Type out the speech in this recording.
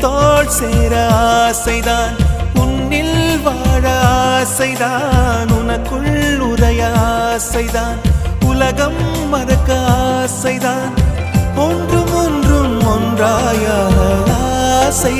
தோள் சேர ஆசைதான், உன்னில் வாழ ஆசைதான், உனக்குள் உரைய ஆசைதான், உலகம் மறக்க ஆசைதான், ஒன்றும் ஒன்றும் ஒன்றாய ஆசை